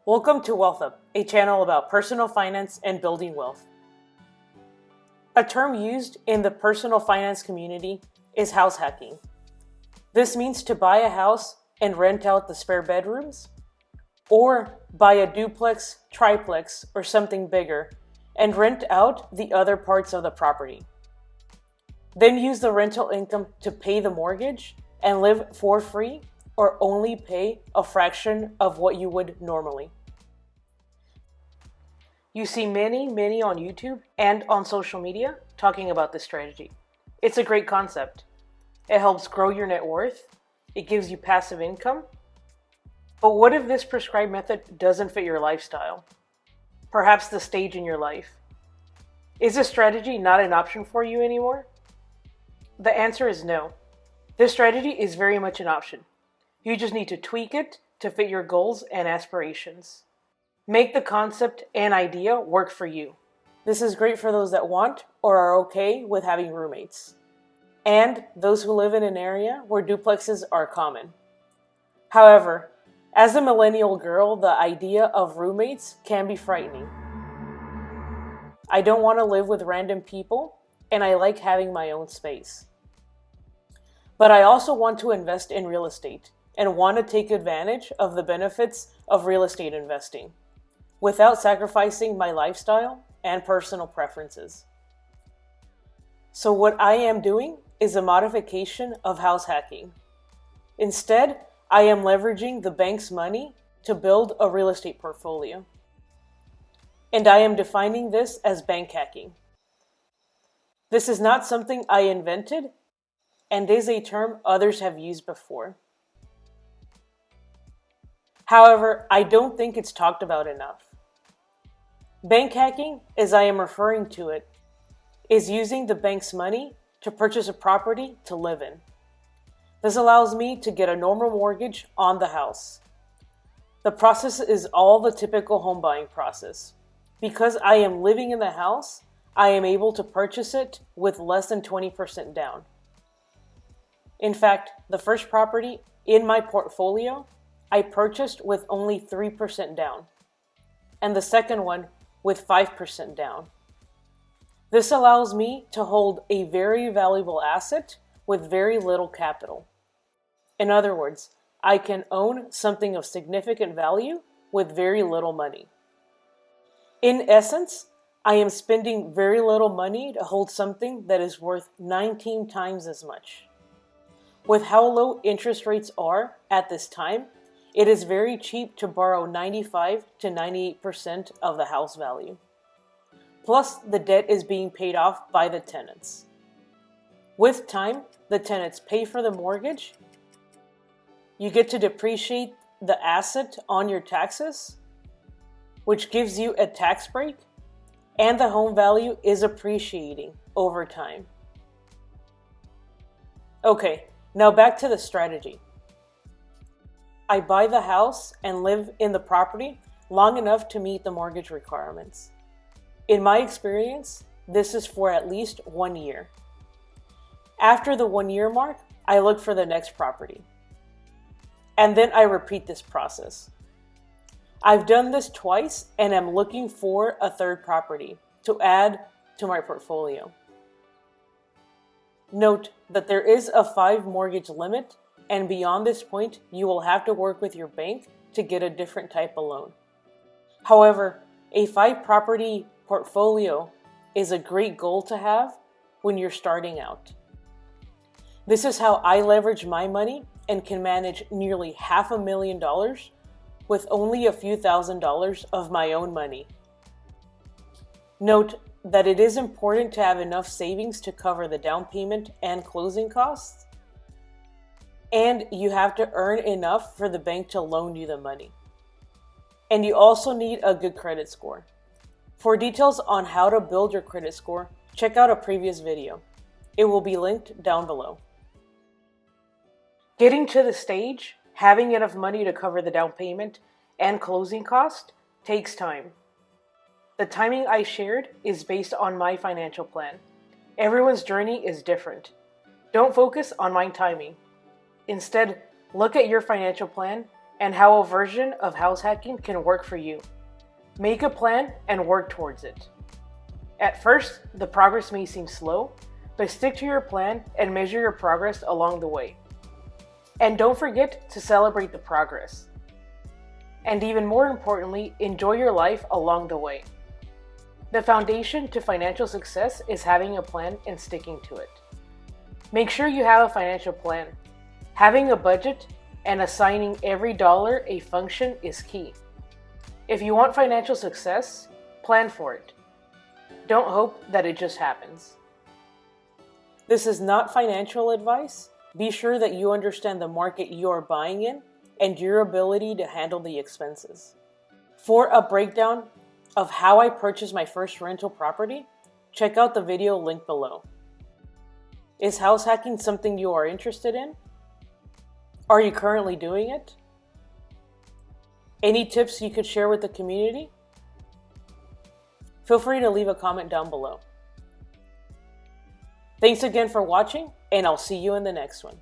Welcome to Wealth Up, a channel about personal finance and building wealth. A term used in the personal finance community is house hacking. This means to buy a house and rent out the spare bedrooms, or buy a duplex, triplex, or something bigger and rent out the other parts of the property. Then use the rental income to pay the mortgage and live for free or only pay a fraction of what you would normally. You see many on YouTube and on social media talking about this strategy. It's a great concept. It helps grow your net worth. It gives you passive income. But what if this prescribed method doesn't fit your lifestyle? Perhaps the stage in your life. Is this strategy not an option for you anymore? The answer is no. This strategy is very much an option. You just need to tweak it to fit your goals and aspirations. Make the concept and idea work for you. This is great for those that want or are okay with having roommates, and those who live in an area where duplexes are common. However, as a millennial girl, the idea of roommates can be frightening. I don't want to live with random people, and I like having my own space. But I also want to invest in real estate and want to take advantage of the benefits of real estate investing, without sacrificing my lifestyle and personal preferences. So what I am doing is a modification of house hacking. Instead, I am leveraging the bank's money to build a real estate portfolio. And I am defining this as bank hacking. This is not something I invented, and is a term others have used before. However, I don't think it's talked about enough. Bank hacking, as I am referring to it, is using the bank's money to purchase a property to live in. This allows me to get a normal mortgage on the house. The process is all the typical home buying process. Because I am living in the house, I am able to purchase it with less than 20% down. In fact, the first property in my portfolio, I purchased with only 3% down, and the second one with 5% down. This allows me to hold a very valuable asset with very little capital. In other words, I can own something of significant value with very little money. In essence, I am spending very little money to hold something that is worth 19 times as much. With how low interest rates are at this time, it is very cheap to borrow 95 to 98% of the house value. Plus, the debt is being paid off by the tenants. With time, the tenants pay for the mortgage. You get to depreciate the asset on your taxes, which gives you a tax break, and the home value is appreciating over time. Okay, now back to the strategy. I buy the house and live in the property long enough to meet the mortgage requirements. In my experience, this is for at least 1 year. After the 1 year mark, I look for the next property. And then I repeat this process. I've done this twice and am looking for a third property to add to my portfolio. Note that there is a 5 mortgage limit, and beyond this point, you will have to work with your bank to get a different type of loan. However, a 5 property portfolio is a great goal to have when you're starting out. This is how I leverage my money and can manage nearly $500,000 with only a few $1,000s of my own money. Note that it is important to have enough savings to cover the down payment and closing costs, and you have to earn enough for the bank to loan you the money. And you also need a good credit score. For details on how to build your credit score, check out a previous video. It will be linked down below. Getting to the stage, having enough money to cover the down payment and closing cost takes time. The timing I shared is based on my financial plan. Everyone's journey is different. Don't focus on my timing. Instead, look at your financial plan and how a version of house hacking can work for you. Make a plan and work towards it. At first, the progress may seem slow, but stick to your plan and measure your progress along the way. And don't forget to celebrate the progress. And even more importantly, enjoy your life along the way. The foundation to financial success is having a plan and sticking to it. Make sure you have a financial plan. Having a budget and assigning every dollar a function is key. If you want financial success, plan for it. Don't hope that it just happens. This is not financial advice. Be sure that you understand the market you are buying in and your ability to handle the expenses. For a breakdown of how I purchased my first rental property, check out the video linked below. Is house hacking something you are interested in? Are you currently doing it? Any tips you could share with the community? Feel free to leave a comment down below. Thanks again for watching, and I'll see you in the next one.